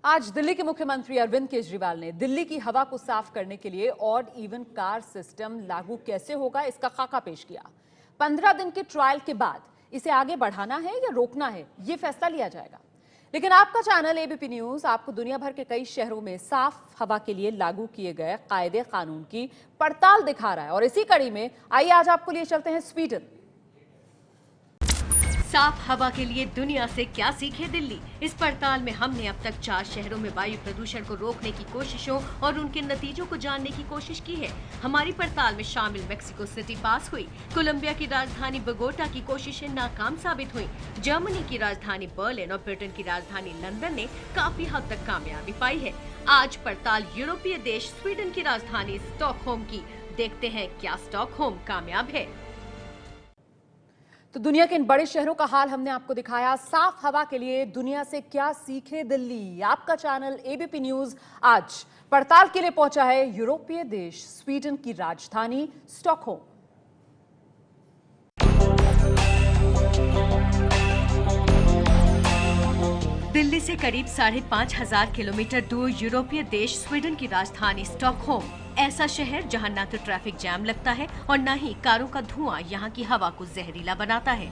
आज दिल्ली के मुख्यमंत्री अरविंद केजरीवाल ने दिल्ली की हवा को साफ करने के लिए ऑड इवन कार सिस्टम लागू कैसे होगा इसका खाका पेश किया। 15 दिन के ट्रायल के बाद इसे आगे बढ़ाना है या रोकना है, ये फैसला लिया जाएगा। लेकिन आपका चैनल एबीपी न्यूज आपको दुनिया भर के कई शहरों में साफ हवा के लिए लागू किए गए कायदे कानून की पड़ताल दिखा रहा है। और इसी कड़ी में आइए आज आपको लिए चलते हैं स्वीडन। साफ हवा के लिए दुनिया से क्या सीखे दिल्ली। इस पड़ताल में हमने अब तक 4 शहरों में वायु प्रदूषण को रोकने की कोशिशों और उनके नतीजों को जानने की कोशिश की है। हमारी पड़ताल में शामिल मेक्सिको सिटी पास हुई, कोलंबिया की राजधानी बोगोटा की कोशिशें नाकाम साबित हुई, जर्मनी की राजधानी बर्लिन और ब्रिटेन की राजधानी लंदन ने काफी हद तक कामयाबी पाई है। आज पड़ताल यूरोपीय देश स्वीडन की राजधानी स्टॉकहोम की। देखते हैं क्या स्टॉकहोम कामयाब है। तो दुनिया के इन बड़े शहरों का हाल हमने आपको दिखाया। साफ हवा के लिए दुनिया से क्या सीखे दिल्ली। आपका चैनल एबीपी न्यूज आज पड़ताल के लिए पहुंचा है यूरोपीय देश स्वीडन की राजधानी स्टॉकहोम। दिल्ली से करीब 5,500 किलोमीटर दूर यूरोपीय देश स्वीडन की राजधानी स्टॉकहोम, ऐसा शहर जहां न तो ट्रैफिक जैम लगता है और न ही कारों का धुआं यहां की हवा को जहरीला बनाता है।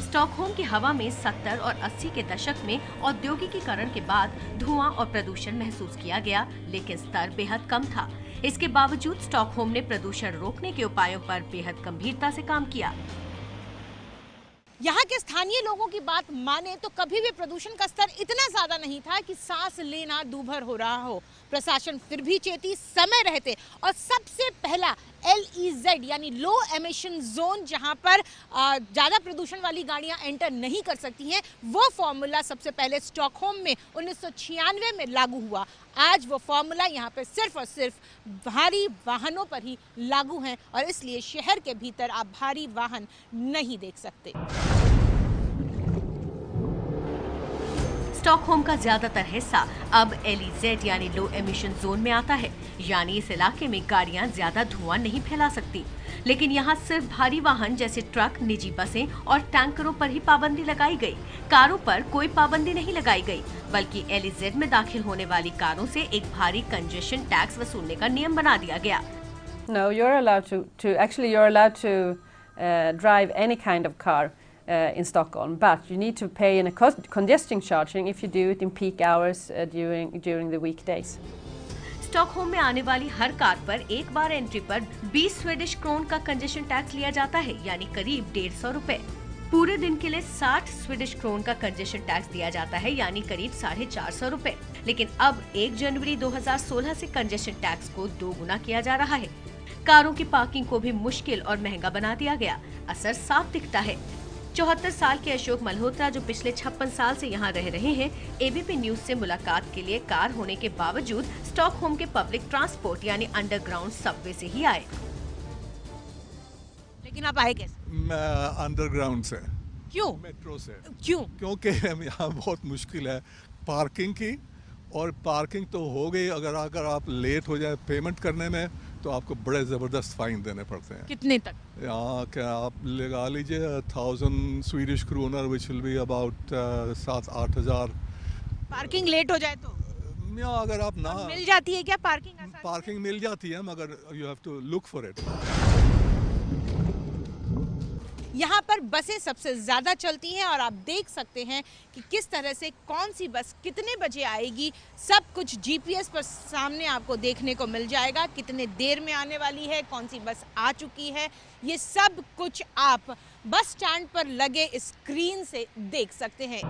स्टॉकहोम की हवा में 70 और 80 के दशक में औद्योगिकीकरण के बाद धुआं और प्रदूषण महसूस किया गया, लेकिन स्तर बेहद कम था। इसके बावजूद स्टॉकहोम ने प्रदूषण रोकने के उपायों पर बेहद गंभीरता से काम किया। यहाँ के स्थानीय लोगों की बात माने तो कभी भी प्रदूषण का स्तर इतना ज्यादा नहीं था कि सांस लेना दूभर हो रहा हो। प्रशासन फिर भी चेती समय रहते और सबसे पहला LEZ यानी लो एमिशन जोन, जहाँ पर ज़्यादा प्रदूषण वाली गाड़ियाँ एंटर नहीं कर सकती हैं, वो फॉर्मूला सबसे पहले स्टॉकहोम में 1996 में लागू हुआ। आज वो फॉर्मूला यहाँ पे सिर्फ और सिर्फ भारी वाहनों पर ही लागू है और इसलिए शहर के भीतर आप भारी वाहन नहीं देख सकते। स्टॉकहोम का ज्यादातर हिस्सा अब LEZ यानी लो एमिशन जोन में आता है, यानी इस इलाके में गाड़ियां ज्यादा धुआं नहीं फैला सकती। लेकिन यहाँ सिर्फ भारी वाहन जैसे ट्रक, निजी बसें और टैंकरों पर ही पाबंदी लगाई गई। कारों पर कोई पाबंदी नहीं लगाई गई, बल्कि LEZ में दाखिल होने वाली कारों से एक भारी कंजेशन टैक्स वसूलने का नियम बना दिया गया। No, you're allowed to drive any kind of car in Stockholm, but you need to pay in a congestion charging if you do it in peak hours during the weekdays. Stockholm में आने वाली हर car पर एक बार entry पर 20 Swedish crown का congestion tax लिया जाता है, यानी करीब 150 रुपए। पूरे दिन के लिए 60 स्वीडिश क्रोन का कंजेशन टैक्स दिया जाता है, यानी करीब 450 रुपए। लेकिन अब 1 जनवरी 2016 से कंजेशन टैक्स को 2 गुना किया जा रहा है। कारों की पार्किंग को भी मुश्किल और महंगा बना दिया गया। असर साफ दिखता है। 74 साल के अशोक मल्होत्रा, जो पिछले 56 साल से यहाँ रह रहे हैं, एबीपी न्यूज से मुलाकात के लिए कार होने के बावजूद स्टॉकहोम के पब्लिक ट्रांसपोर्ट यानी अंडरग्राउंड सबवे से ही आए। लेकिन आप आए कैसे? मैं अंडरग्राउंड से। क्यों? मेट्रो से। क्यों? क्योंकि यहाँ बहुत मुश्किल है पार्किंग की, और पार्किंग तो हो गई, अगर आप लेट हो जाए पेमेंट करने में तो आपको बड़े ज़बरदस्त फाइन देने पड़ते हैं। कितने तक? यहाँ क्या आप लगा लीजिए 1000 Swedish kronor, which will be about 7-8 हज़ार। पार्किंग लेट हो जाए तो? या अगर आप ना मिल जाती है क्या पार्किंग? पार्किंग मिल जाती है, मगर you have to look for it. यहाँ पर बसें सबसे ज़्यादा चलती हैं और आप देख सकते हैं कि किस तरह से कौन सी बस कितने बजे आएगी, सब कुछ GPS पर सामने आपको देखने को मिल जाएगा। कितने देर में आने वाली है, कौन सी बस आ चुकी है, ये सब कुछ आप बस स्टैंड पर लगे स्क्रीन से देख सकते हैं।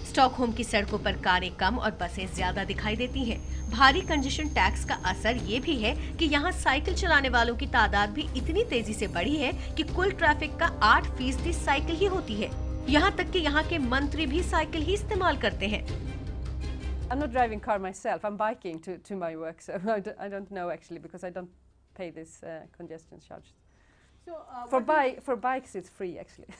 स्टॉकहोम की सड़कों पर कारें कम और बसें ज्यादा दिखाई देती हैं। भारी कंजेशन टैक्स का असर ये भी है कि यहाँ साइकिल चलाने वालों की तादाद भी इतनी तेजी से बढ़ी है कि कुल ट्रैफिक का 8% साइकिल ही होती है। यहाँ तक कि यहाँ के मंत्री भी साइकिल ही इस्तेमाल करते हैं। I'm not driving car myself. I'm biking to my work, so I don't know actually because I don't pay this congestion charge. For bikes, it's free actually.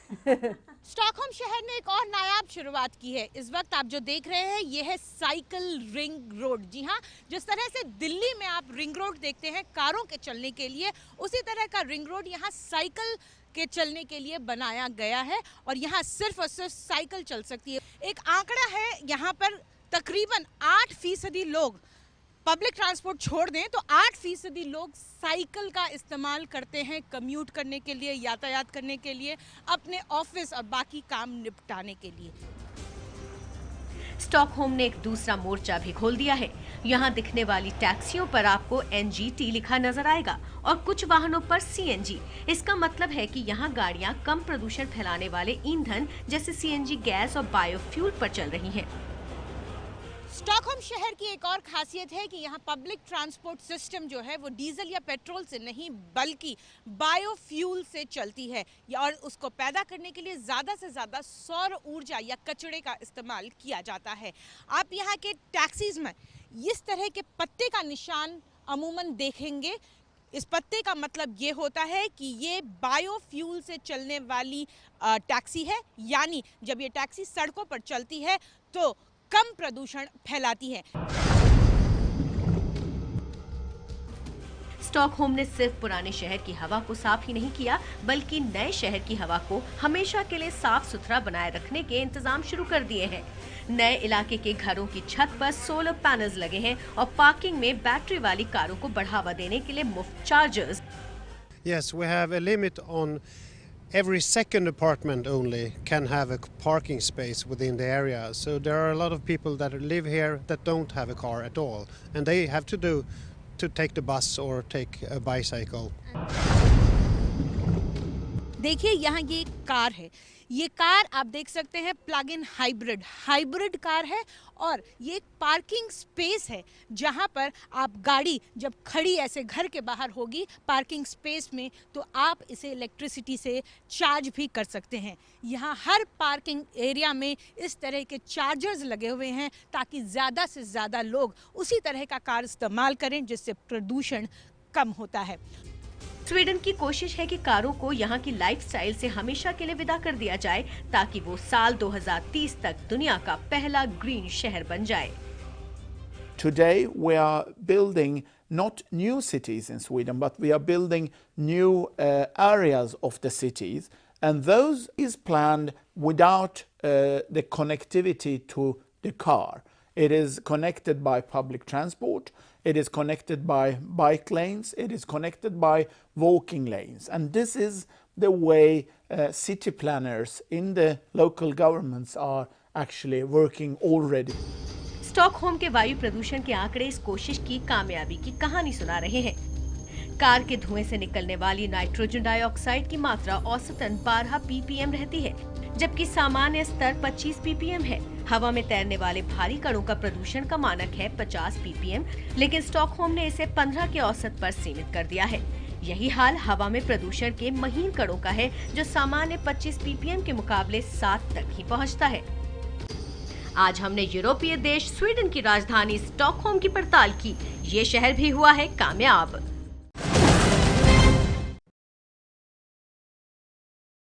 Stockholm शहर ने एक और नायाब शुरुआत की है। इस वक्त आप जो देख रहे हैं ये है साइकिल रिंग रोड। जी हाँ, जिस तरह से दिल्ली में आप रिंग रोड देखते हैं कारों के चलने के लिए, उसी तरह का रिंग रोड यहाँ साइकिल के चलने के लिए बनाया गया है और यहाँ सिर्फ और सिर्फ साइकिल चल सकती है। एक आंकड़ा है, यहाँ पर तकरीबन 8% लोग पब्लिक ट्रांसपोर्ट छोड़ दें तो 8% लोग साइकिल का इस्तेमाल करते हैं कम्यूट करने के लिए, यातायात करने के लिए, अपने ऑफिस और बाकी काम निपटाने के लिए। स्टॉकहोम ने एक दूसरा मोर्चा भी खोल दिया है। यहाँ दिखने वाली टैक्सियों पर आपको NGT लिखा नजर आएगा और कुछ वाहनों पर CNG। इसका मतलब है कि यहाँ गाड़ियाँ कम प्रदूषण फैलाने वाले ईंधन जैसे CNG गैस और बायोफ्यूल पर चल रही हैं। स्टॉकहोम शहर की एक और खासियत है कि यहाँ पब्लिक ट्रांसपोर्ट सिस्टम जो है वो डीजल या पेट्रोल से नहीं बल्कि बायोफ्यूल से चलती है और उसको पैदा करने के लिए ज़्यादा से ज़्यादा सौर ऊर्जा या कचरे का इस्तेमाल किया जाता है। आप यहाँ के टैक्सीज में इस तरह के पत्ते का निशान अमूमन देखेंगे। इस पत्ते का मतलब ये होता है कि ये बायोफ्यूल से चलने वाली टैक्सी है, यानी जब ये टैक्सी सड़कों पर चलती है तो कम प्रदूषण फैलाती है। स्टॉकहोम ने सिर्फ पुराने शहर की हवा को साफ ही नहीं किया बल्कि नए शहर की हवा को हमेशा के लिए साफ सुथरा बनाए रखने के इंतजाम शुरू कर दिए हैं। नए इलाके के घरों की छत पर सोलर पैनल्स लगे हैं और पार्किंग में बैटरी वाली कारों को बढ़ावा देने के लिए मुफ्त chargers. Yes, we have a limit on every second apartment only can have a parking space within the area. So there are a lot of people that live here that don't have a car at all, and they have to take the bus or take a bicycle. देखिए यहाँ ये एक car है, ये car आप देख सकते हैं प्लग इन हाइब्रिड कार है और ये एक पार्किंग स्पेस है जहाँ पर आप गाड़ी जब खड़ी ऐसे घर के बाहर होगी पार्किंग स्पेस में तो आप इसे इलेक्ट्रिसिटी से चार्ज भी कर सकते हैं। यहाँ हर पार्किंग एरिया में इस तरह के चार्जर्स लगे हुए हैं ताकि ज़्यादा से ज़्यादा लोग उसी तरह का कार इस्तेमाल करें जिससे प्रदूषण कम होता है। स्वीडन की कोशिश है कि कारों को यहाँ की लाइफस्टाइल से हमेशा के लिए विदा कर दिया जाए ताकि वो साल 2030 तक दुनिया का पहला ग्रीन शहर बन जाए। Today we are building not new cities in Sweden, but we are building new areas of the cities, and those is planned without the connectivity to the car. It is connected by public transport, it is connected by bike lanes, it is connected by walking lanes. And this is the way city planners in the local governments are actually working already. Stockholm के वायु प्रदूषण के आंकड़े इस कोशिश की कामयाबी की कहानी सुना रहे हैं। कार के धुएं से निकलने वाली नाइट्रोजन डाइऑक्साइड की मात्रा औसतन 12 ppm रहती है, जबकि सामान्य स्तर 25 ppm है। हवा में तैरने वाले भारी कणों का प्रदूषण का मानक है 50 ppm, लेकिन स्टॉकहोम ने इसे 15 के औसत पर सीमित कर दिया है। यही हाल हवा में प्रदूषण के महीन कणों का है, जो सामान्य 25 ppm के मुकाबले 7 तक ही पहुंचता है। आज हमने यूरोपीय देश स्वीडन की राजधानी स्टॉकहोम की पड़ताल की। ये शहर भी हुआ है कामयाब।